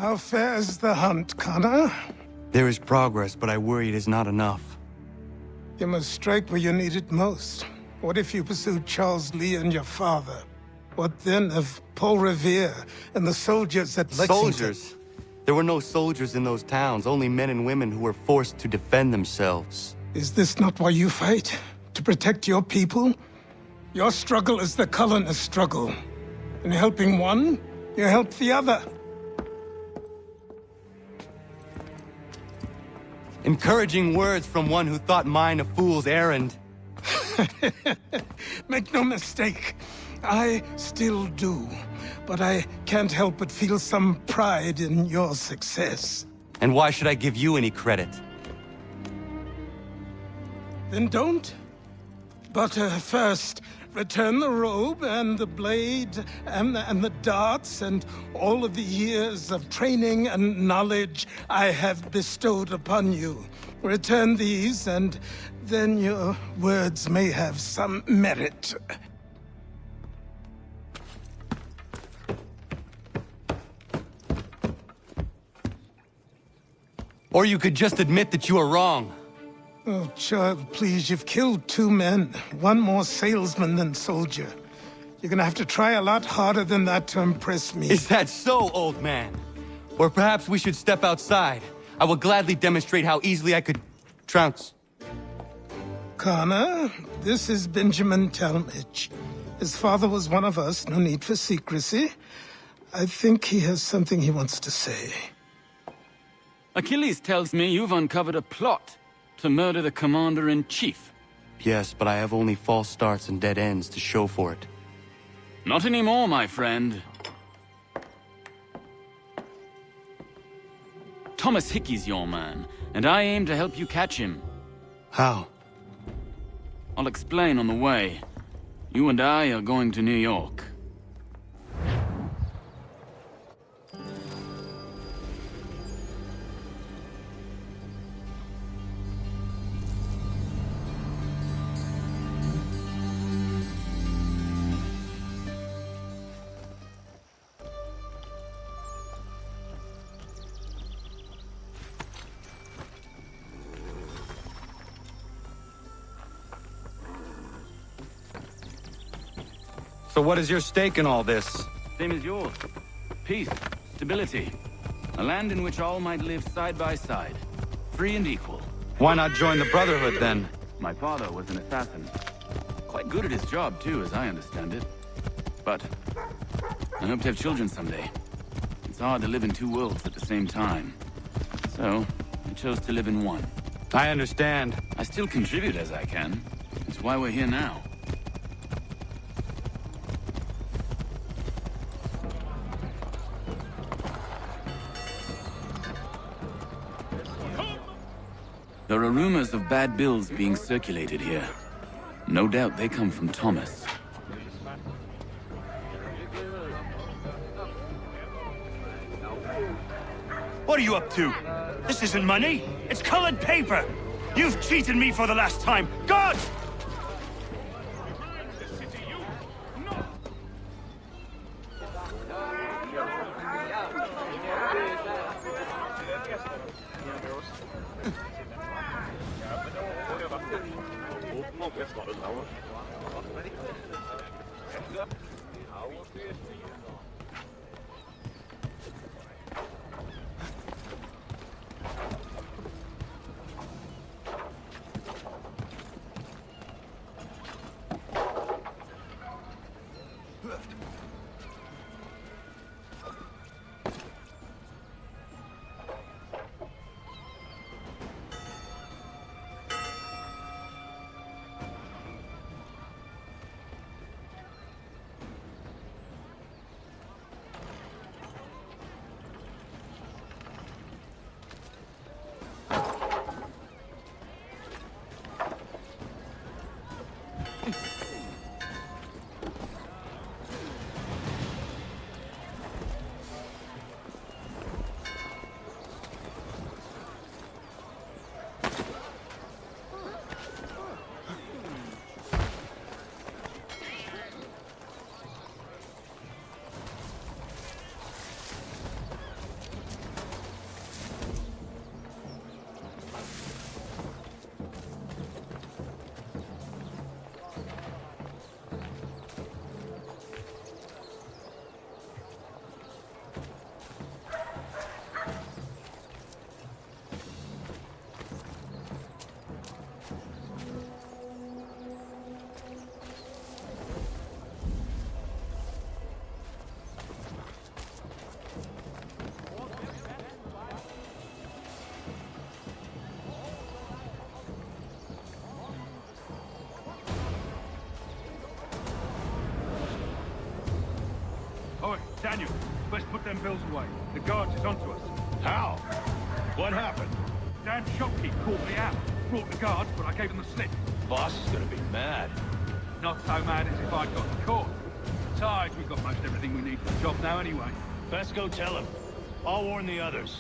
How fares the hunt, Connor? There is progress, but I worry it is not enough. You must strike where you need it most. What if you pursued Charles Lee and your father? What then of Paul Revere and the soldiers at Lexington? Soldiers? There were no soldiers in those towns, only men and women who were forced to defend themselves. Is this not why you fight? To protect your people? Your struggle is the colonist struggle. In helping one, you help the other. Encouraging words from one who thought mine a fool's errand. Make no mistake, I still do. But I can't help but feel some pride in your success. And why should I give you any credit? Then don't. But first, return the robe and the blade and the darts and all of the years of training and knowledge I have bestowed upon you. Return these, and then your words may have some merit. Or you could just admit that you are wrong. Oh, child, please, you've killed 2 men. One more salesman than soldier. You're gonna have to try a lot harder than that to impress me. Is that so, old man? Or perhaps we should step outside. I will gladly demonstrate how easily I could trounce. Connor, this is Benjamin Talmadge. His father was one of us, no need for secrecy. I think he has something he wants to say. Achilles tells me you've uncovered a plot to murder the Commander-in-Chief. Yes, but I have only false starts and dead ends to show for it. Not anymore, my friend. Thomas Hickey's your man, and I aim to help you catch him. How? I'll explain on the way. You and I are going to New York. So what is your stake in all this? Same as yours. Peace, stability. A land in which all might live side by side. Free and equal. Why not join the Brotherhood, then? My father was an assassin. Quite good at his job, too, as I understand it. But I hope to have children someday. It's hard to live in 2 worlds at the same time. So, I chose to live in one. I understand. I still contribute as I can. It's why we're here now. There are rumors of bad bills being circulated here. No doubt they come from Thomas. What are you up to? This isn't money. It's colored paper. You've cheated me for the last time. God! Daniel, let's put them bills away. The guards is onto us. How? What happened? Damn shopkeep caught me out. Brought the guards, but I gave them the slip. Boss is gonna be mad. Not so mad as if I'd got caught. Besides, we've got most everything we need for the job now anyway. Best go tell him. I'll warn the others.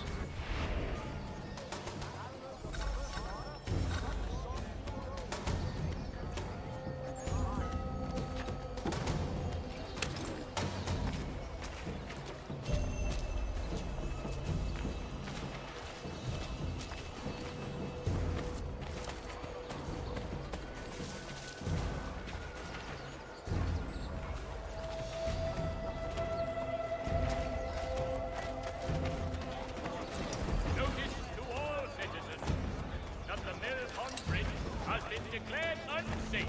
Declared unsafe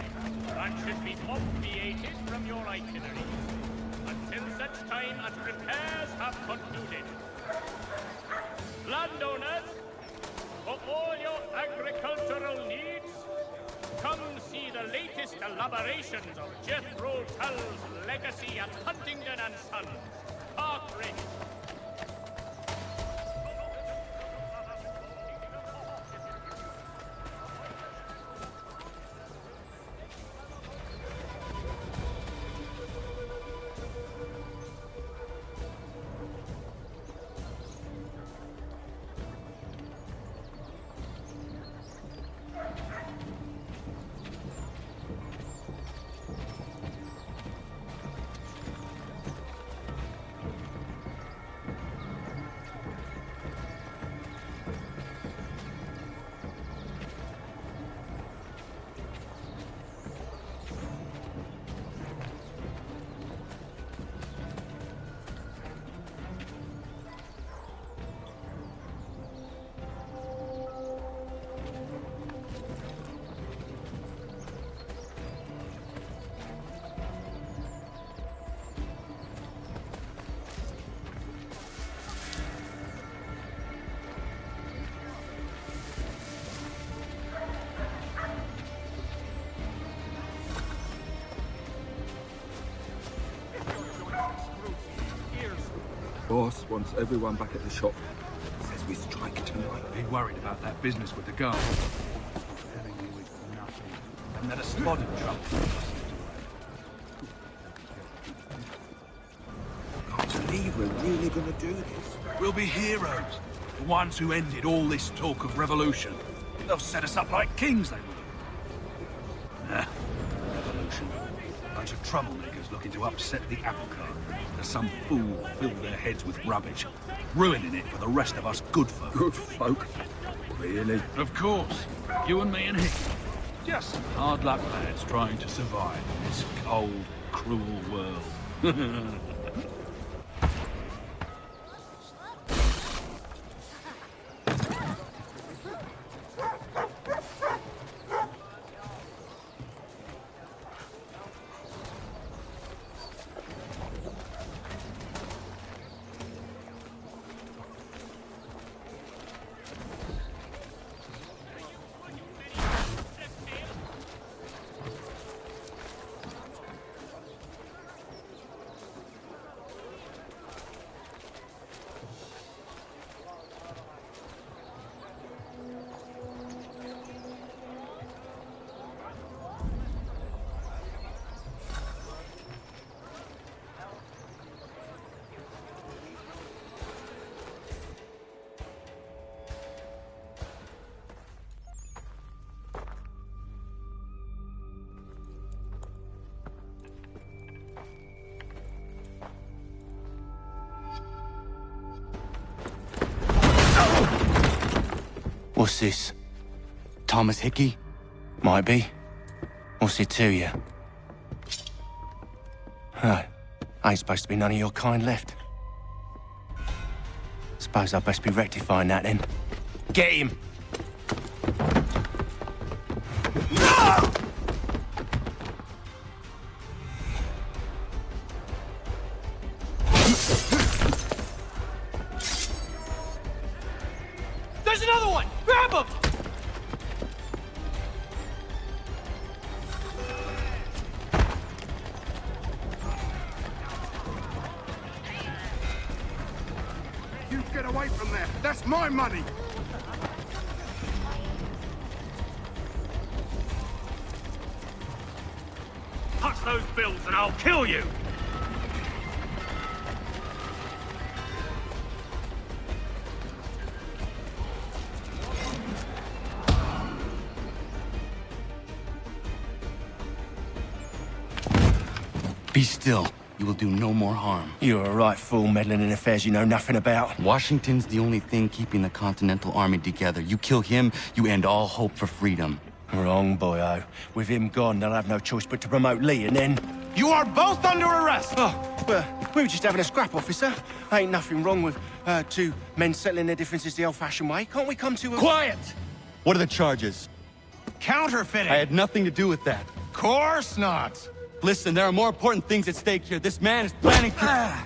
and should be obviated from your itinerary until such time as repairs have concluded. Landowners, for all your agricultural needs, come see the latest elaborations of Jethro Tull's legacy at Huntingdon and Sons, Park Ridge. Boss wants everyone back at the shop. Says we strike tonight. Be worried about that business with the guards. Telling you it's nothing. And that a spotted trouble. Can't believe we're really gonna do this. We'll be heroes. The ones who ended all this talk of revolution. They'll set us up like kings, they will. Nah, revolution. Bunch of troublemakers looking to upset the apple cart. There's some fool filled their heads with rubbish, ruining it for the rest of us good folk. Good folk? Really? Of course. You and me and him. Just some hard luck lads trying to survive in this cold, cruel world. What's this? Thomas Hickey? Might be. What's it to you? Ain't supposed to be none of your kind left. Suppose I best be rectifying that then. Get him! There's another one! Grab him! That's my money! Touch those bills and I'll kill you! Be still. You will do no more harm. You're a right fool meddling in affairs you know nothing about. Washington's the only thing keeping the Continental Army together. You kill him, you end all hope for freedom. Wrong, boyo. With him gone, they'll have no choice but to promote Lee, and then... You are both under arrest! Oh, well, we were just having a scrap, officer. Ain't nothing wrong with two men settling their differences the old-fashioned way. Can't we come to a... Quiet! What are the charges? Counterfeiting! I had nothing to do with that. Course not! Listen, there are more important things at stake here. This man is planning to...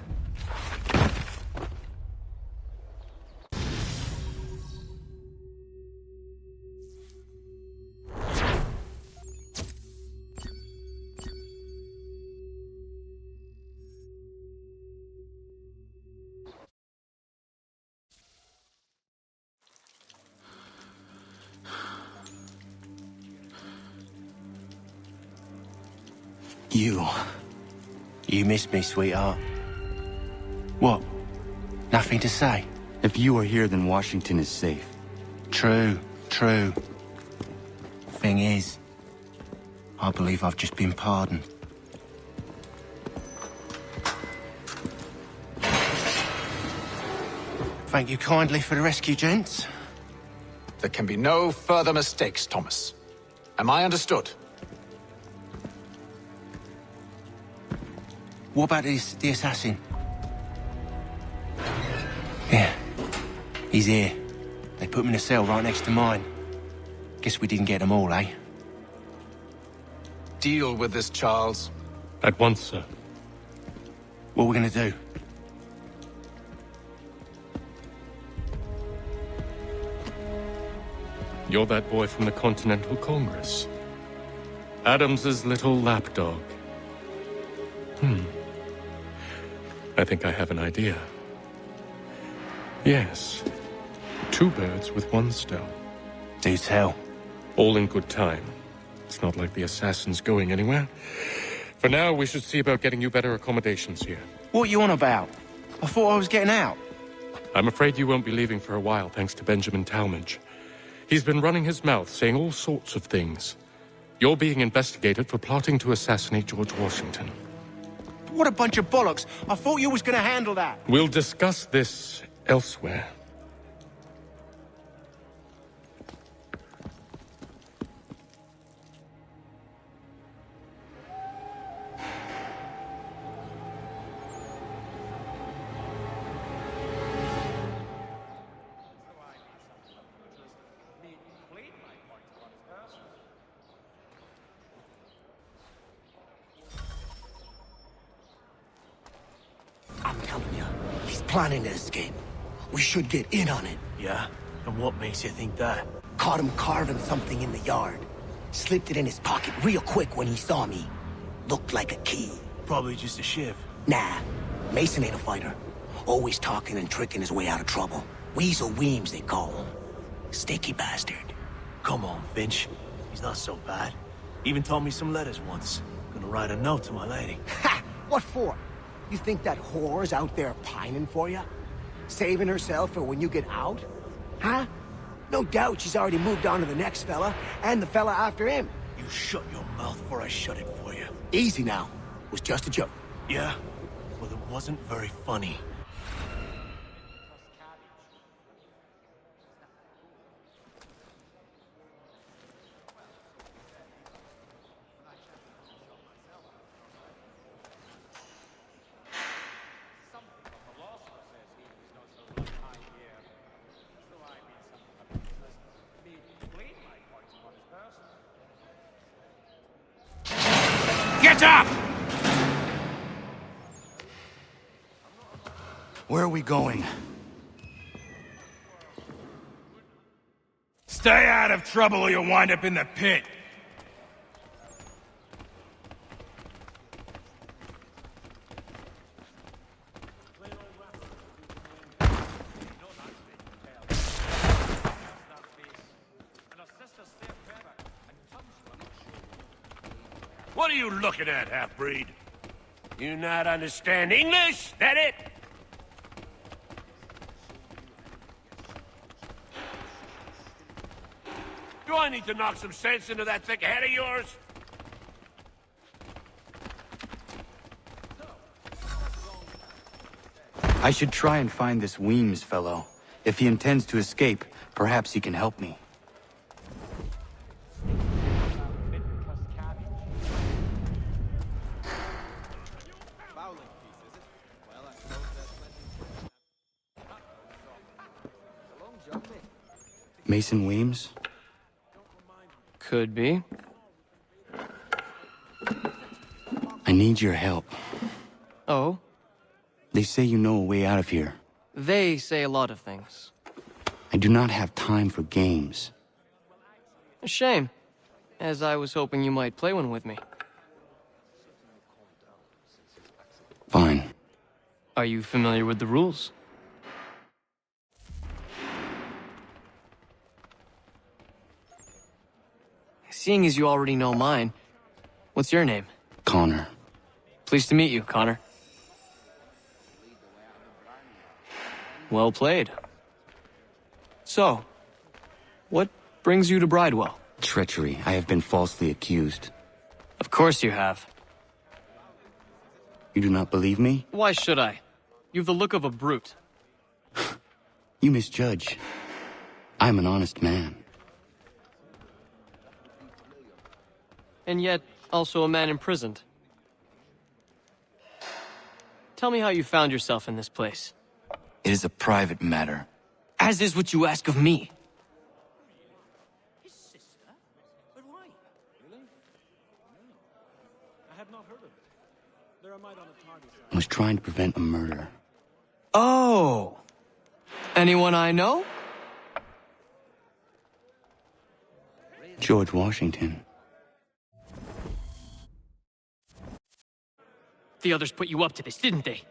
You missed me, sweetheart. What? Nothing to say? If you are here, then Washington is safe. True. Thing is, I believe I've just been pardoned. Thank you kindly for the rescue, gents. There can be no further mistakes, Thomas. Am I understood? What about the assassin? Yeah, he's here. They put him in a cell right next to mine. Guess we didn't get them all, eh? Deal with this, Charles. At once, sir. What are we gonna do? You're that boy from the Continental Congress. Adams's little lapdog. I think I have an idea. Yes. Two birds with one stone. Do tell. All in good time. It's not like the assassin's going anywhere. For now, we should see about getting you better accommodations here. What you on about? I thought I was getting out. I'm afraid you won't be leaving for a while, thanks to Benjamin Talmadge. He's been running his mouth, saying all sorts of things. You're being investigated for plotting to assassinate George Washington. What a bunch of bollocks. I thought you was gonna handle that. We'll discuss this elsewhere. I'm telling you, he's planning to escape. We should get in on it. Yeah? And what makes you think that? Caught him carving something in the yard. Slipped it in his pocket real quick when he saw me. Looked like a key. Probably just a shiv. Nah, Mason ain't a fighter. Always talking and tricking his way out of trouble. Weasel Weems, they call him. Sticky bastard. Come on, Finch. He's not so bad. Even taught me some letters once. Gonna write a note to my lady. Ha! What for? You think that whore's out there pining for you? Saving herself for when you get out? Huh? No doubt she's already moved on to the next fella, and the fella after him. You shut your mouth before I shut it for you. Easy now. It was just a joke. Yeah? Well, it wasn't very funny. Get up! Where are we going? Stay out of trouble or you'll wind up in the pit. What are you looking at, half-breed? You not understand English? That it? Do I need to knock some sense into that thick head of yours? I should try and find this Weems fellow. If he intends to escape, perhaps he can help me. Mason Weems? Could be. I need your help. Oh? They say you know a way out of here. They say a lot of things. I do not have time for games. A shame, as I was hoping you might play one with me. Fine. Are you familiar with the rules? Seeing as you already know mine, what's your name? Connor. Pleased to meet you, Connor. Well played. So, what brings you to Bridewell? Treachery. I have been falsely accused. Of course you have. You do not believe me? Why should I? You've the look of a brute. You misjudge. I'm an honest man. And yet, also a man imprisoned. Tell me how you found yourself in this place. It is a private matter. As is what you ask of me. His sister? But why? Really? No. I have not heard of it. There are might on a target. I was trying to prevent a murder. Oh! Anyone I know? George Washington. The others put you up to this, didn't they?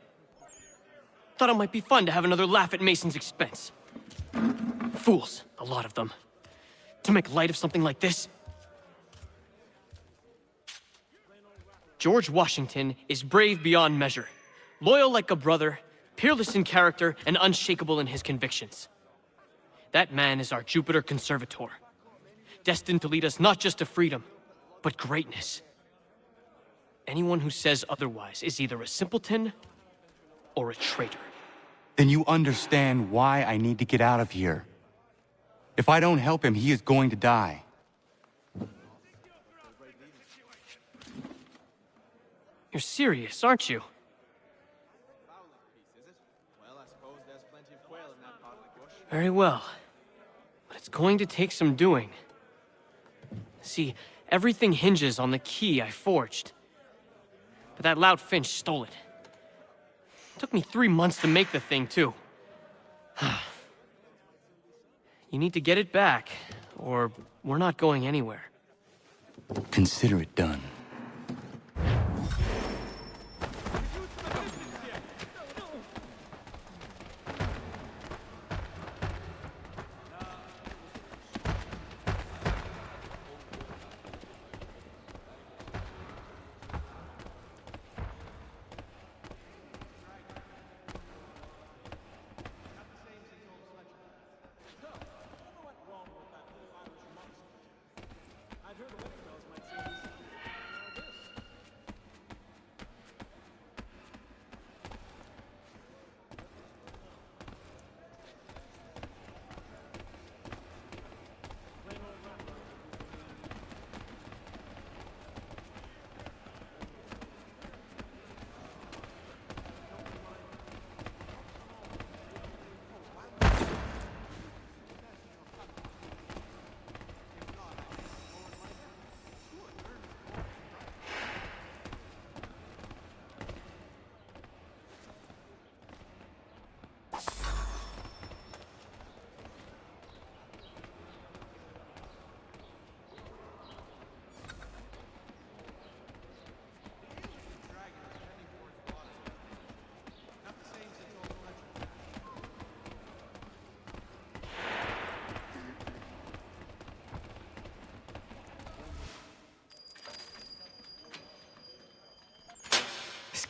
Thought it might be fun to have another laugh at Mason's expense. Fools, a lot of them. To make light of something like this. George Washington is brave beyond measure, loyal like a brother, peerless in character, and unshakable in his convictions. That man is our Jupiter Conservator, destined to lead us not just to freedom, but greatness. Anyone who says otherwise is either a simpleton or a traitor. Then you understand why I need to get out of here. If I don't help him, he is going to die. You're serious, aren't you? Very well. But it's going to take some doing. See, everything hinges on the key I forged. But that lout Finch stole it. Took me 3 months to make the thing, too. You need to get it back, or we're not going anywhere. Consider it done.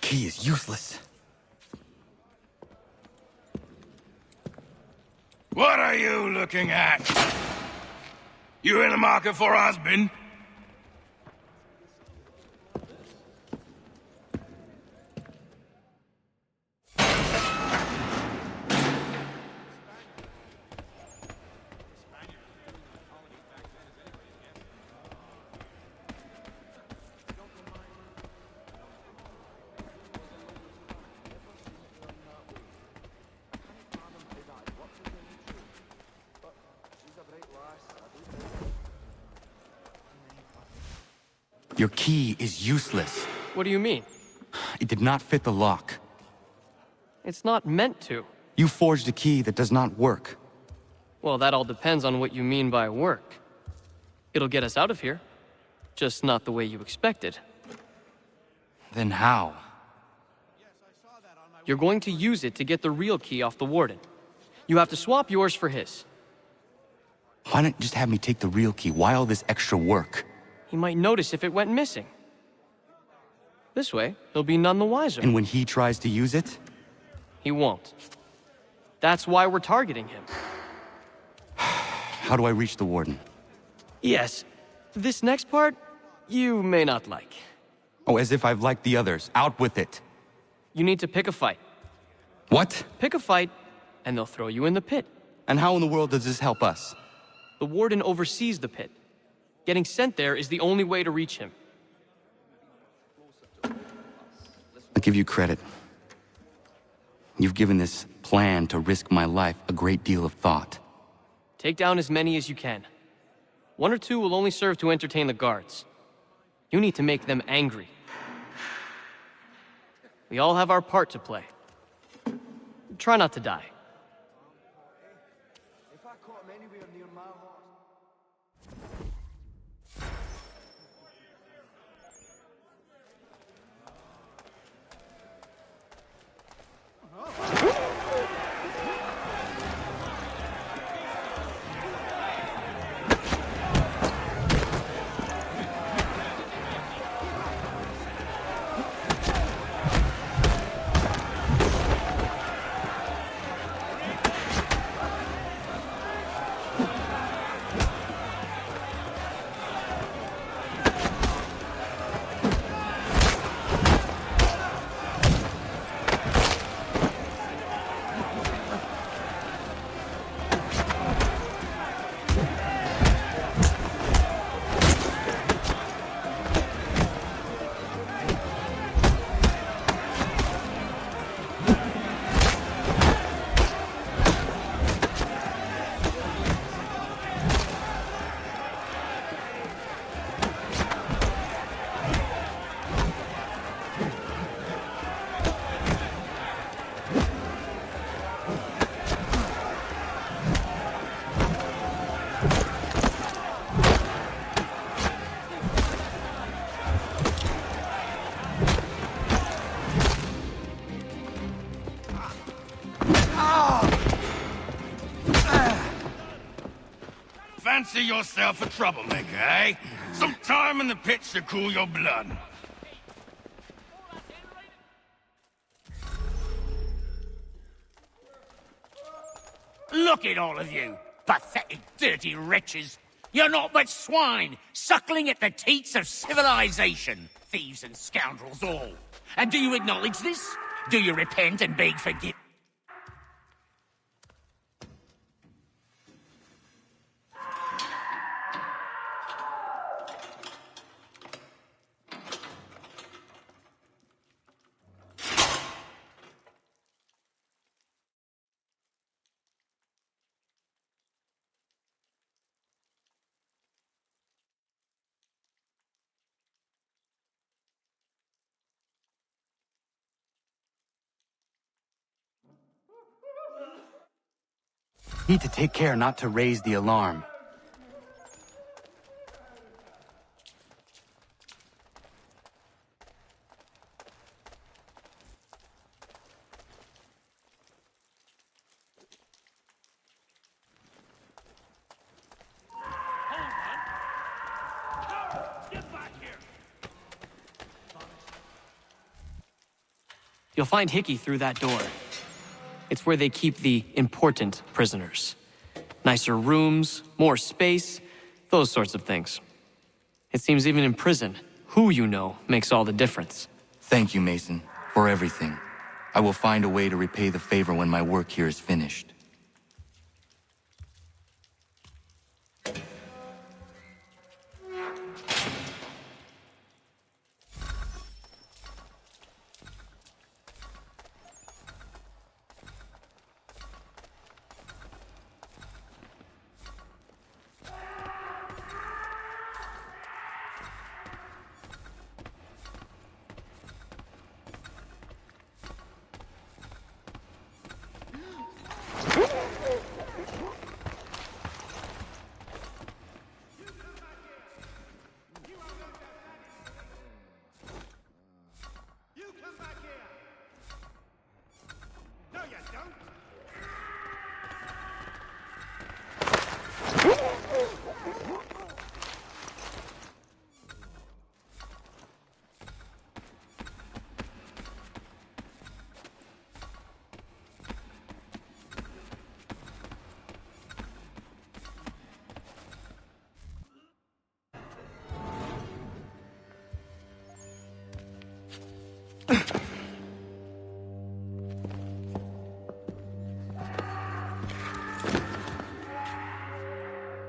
key is useless. What are you looking at? You in the market for a husband? Your key is useless. What do you mean? It did not fit the lock. It's not meant to. You forged a key that does not work. Well, that all depends on what you mean by work. It'll get us out of here. Just not the way you expected. Then how? You're going to use it to get the real key off the Warden. You have to swap yours for his. Why not just have me take the real key? Why all this extra work? He might notice if it went missing. This way, he'll be none the wiser. And when he tries to use it? He won't. That's why we're targeting him. How do I reach the Warden? Yes. This next part, you may not like. Oh, as if I've liked the others. Out with it. You need to pick a fight. What? Pick a fight, and they'll throw you in the pit. And how in the world does this help us? The Warden oversees the pit. Getting sent there is the only way to reach him. I'll give you credit. You've given this plan to risk my life a great deal of thought. Take down as many as you can. 1 or 2 will only serve to entertain the guards. You need to make them angry. We all have our part to play. Try not to die. If I caught him anywhere near my horse. Fancy yourself a troublemaker, eh? Some time in the pits to cool your blood. Look at all of you, pathetic, dirty wretches. You're not but swine, suckling at the teats of civilization. Thieves and scoundrels all. And do you acknowledge this? Do you repent and beg forgiveness? Need to take care not to raise the alarm. You'll find Hickey through that door. It's where they keep the important prisoners. Nicer rooms, more space, those sorts of things. It seems even in prison, who you know makes all the difference. Thank you, Mason, for everything. I will find a way to repay the favor when my work here is finished.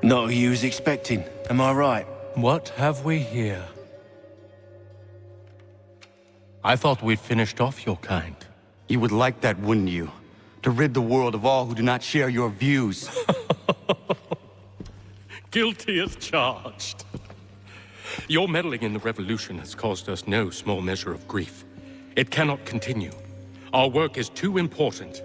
Not who you was expecting, am I right? What have we here? I thought we'd finished off your kind. You would like that, wouldn't you? To rid the world of all who do not share your views. Guilty as charged. Your meddling in the revolution has caused us no small measure of grief. It cannot continue. Our work is too important.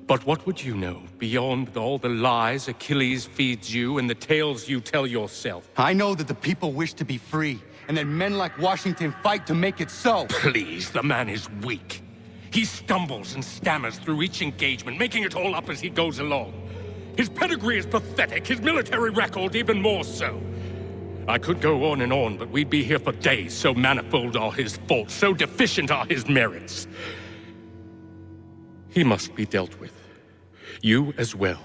But what would you know beyond all the lies Achilles feeds you and the tales you tell yourself? I know that the people wish to be free, and that men like Washington fight to make it so. Please, the man is weak. He stumbles and stammers through each engagement, making it all up as he goes along. His pedigree is pathetic, his military record even more so. I could go on, but we'd be here for days, so manifold are his faults, so deficient are his merits. He must be dealt with. You as well.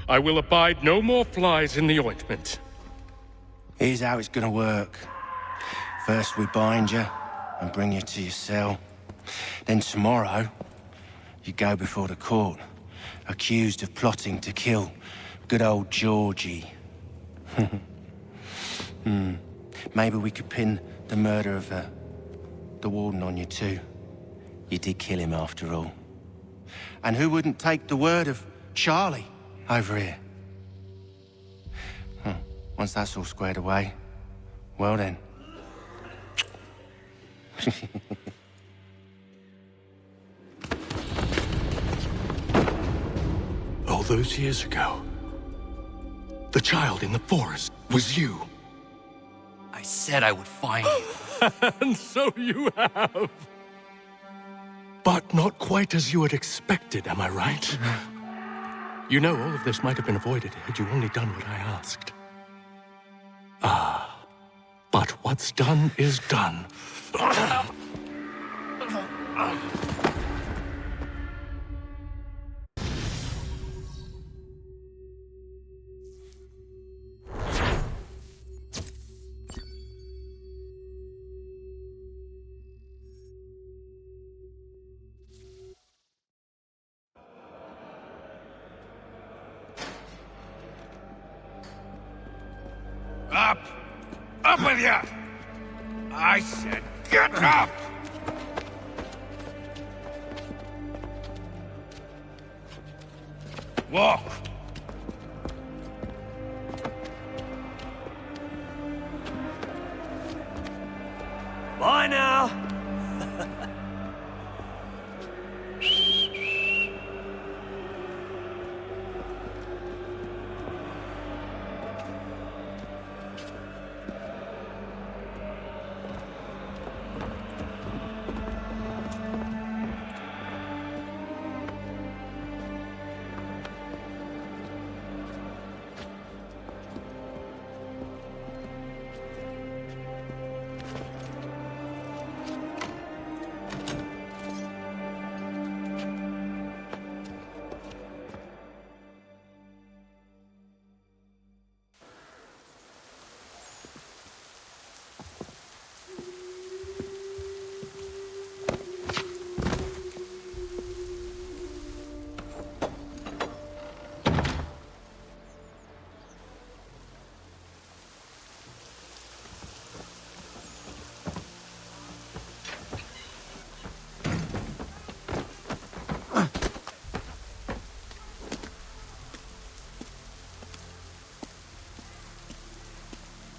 I will abide no more flies in the ointment. Here's how it's gonna work. First we bind you and bring you to your cell. Then tomorrow, you go before the court, accused of plotting to kill good old Georgie. Maybe we could pin the murder of the warden on you too. You did kill him after all. And who wouldn't take the word of Charlie over here? Once that's all squared away, well then. All those years ago, the child in the forest was you. I said I would find you. And so you have. But not quite as you had expected, am I right? You know, all of this might have been avoided had you only done what I asked. But what's done is done. Up! Up with you! I said get up! Walk! Bye now!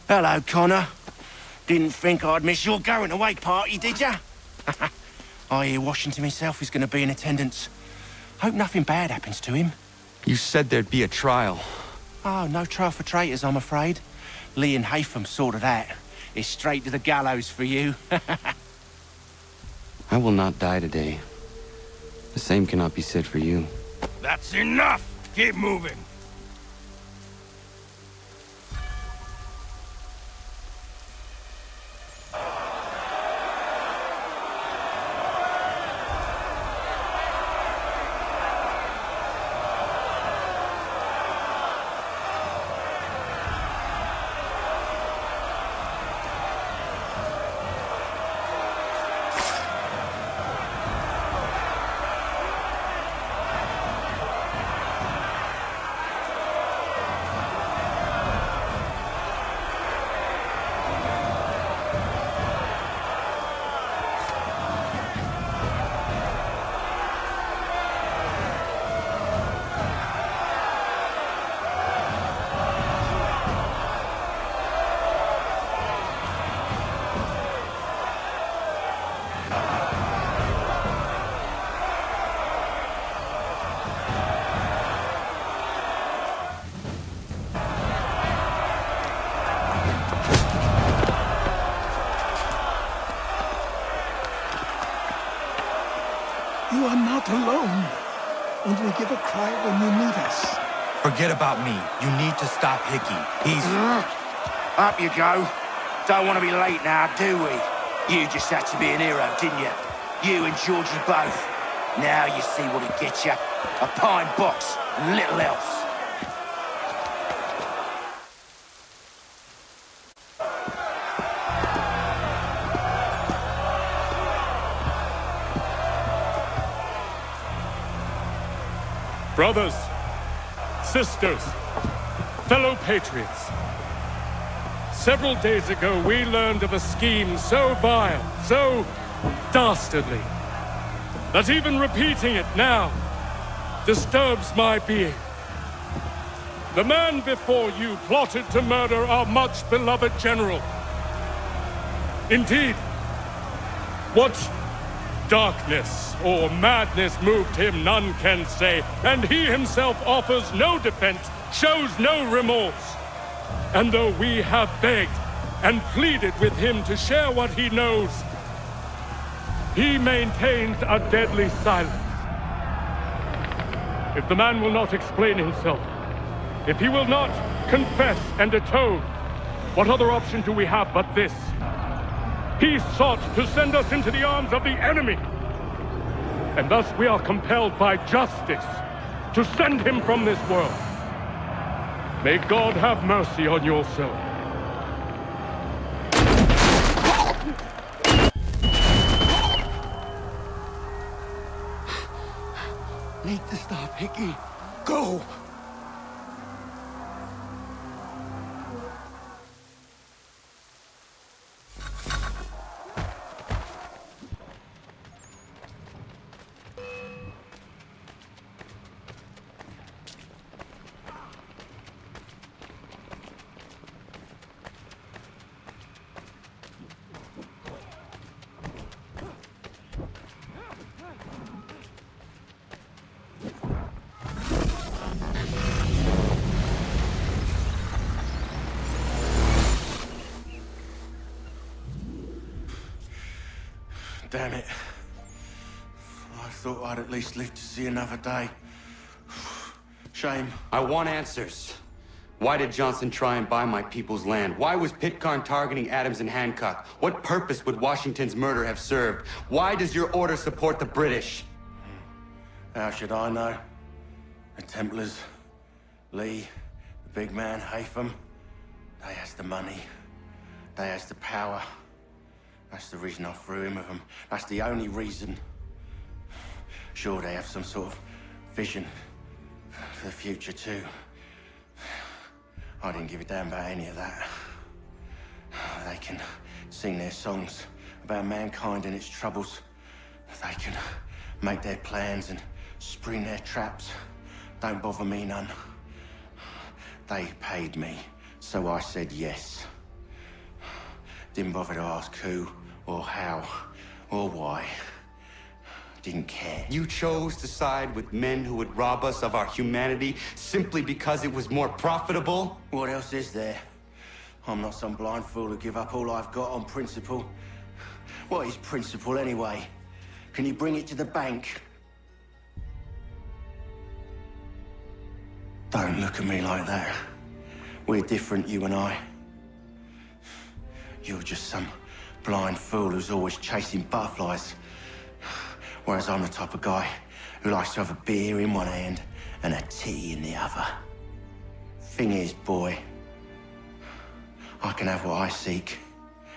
Hello, Connor. Didn't think I'd miss your going-away party, did ya? I hear Washington himself is going to be in attendance. Hope nothing bad happens to him. You said there'd be a trial. Oh, no trial for traitors, I'm afraid. Lee and Haytham sorted that. It's straight to the gallows for you. I will not die today. The same cannot be said for you. That's enough! Keep moving! You are not alone. Only give a cry when you need us. Forget about me. You need to stop Hickey. He's... Up you go. Don't want to be late now, do we? You just had to be an hero, didn't you? You and Georgie both. Now you see what it gets you. A pine box and little else. Brothers, sisters, fellow patriots. Several days ago, we learned of a scheme so vile, so dastardly, that even repeating it now disturbs my being. The man before you plotted to murder our much-beloved general. Indeed, what darkness or madness moved him, none can say, and he himself offers no defense, shows no remorse. And though we have begged and pleaded with him to share what he knows, he maintains a deadly silence. If the man will not explain himself, if he will not confess and atone, what other option do we have but this? He sought to send us into the arms of the enemy. And thus we are compelled by justice to send him from this world. May God have mercy on your soul. Need to stop, Hickey. Go! Damn it. I thought I'd at least live to see another day. Shame. I want answers. Why did Johnson try and buy my people's land? Why was Pitcairn targeting Adams and Hancock? What purpose would Washington's murder have served? Why does your order support the British? How should I know? The Templars, Lee, the big man, Haytham, they has the money. They has the power. That's the reason I threw in with them. That's the only reason. Sure, they have some sort of vision for the future, too. I didn't give a damn about any of that. They can sing their songs about mankind and its troubles. They can make their plans and spring their traps. Don't bother me none. They paid me, so I said yes. Didn't bother to ask who, or how, or why. Didn't care. You chose to side with men who would rob us of our humanity simply because it was more profitable? What else is there? I'm not some blind fool who give up all I've got on principle. What is principle anyway? Can you bring it to the bank? Don't look at me like that. We're different, you and I. You're just some blind fool who's always chasing butterflies. Whereas I'm the type of guy who likes to have a beer in one hand and a tea in the other. Thing is, boy, I can have what I seek.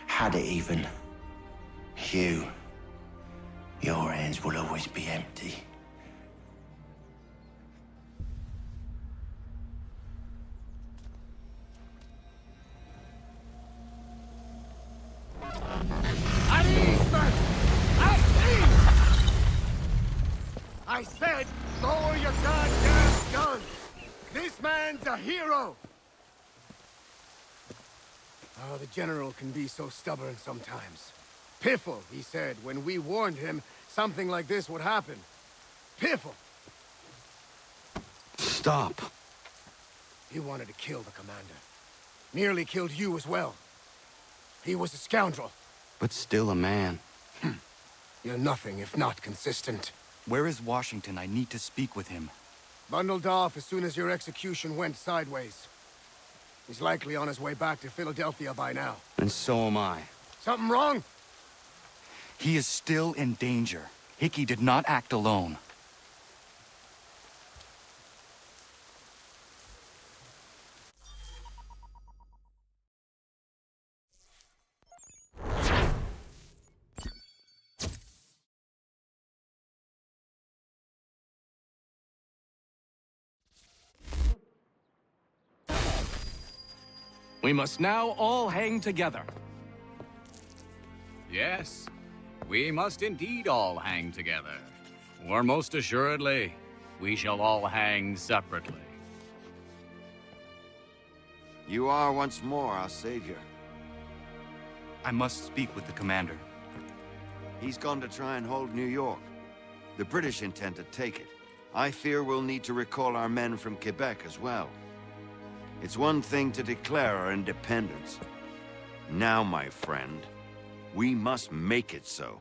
Had it even. Your hands will always be empty. At ease, men! At ease! I said, lower your goddamn guns! This man's a hero! Oh, the General can be so stubborn sometimes. Piffle, he said, when we warned him something like this would happen. Piffle! Stop. He wanted to kill the commander. Nearly killed you as well. He was a scoundrel. But still a man. You're nothing if not consistent. Where is Washington? I need to speak with him. Bundled off as soon as your execution went sideways. He's likely on his way back to Philadelphia by now. And so am I. Something wrong? He is still in danger. Hickey did not act alone. We must now all hang together. Yes, we must indeed all hang together. Or most assuredly, we shall all hang separately. You are once more our savior. I must speak with the commander. He's gone to try and hold New York. The British intend to take it. I fear we'll need to recall our men from Quebec as well. It's one thing to declare our independence. Now, my friend, we must make it so.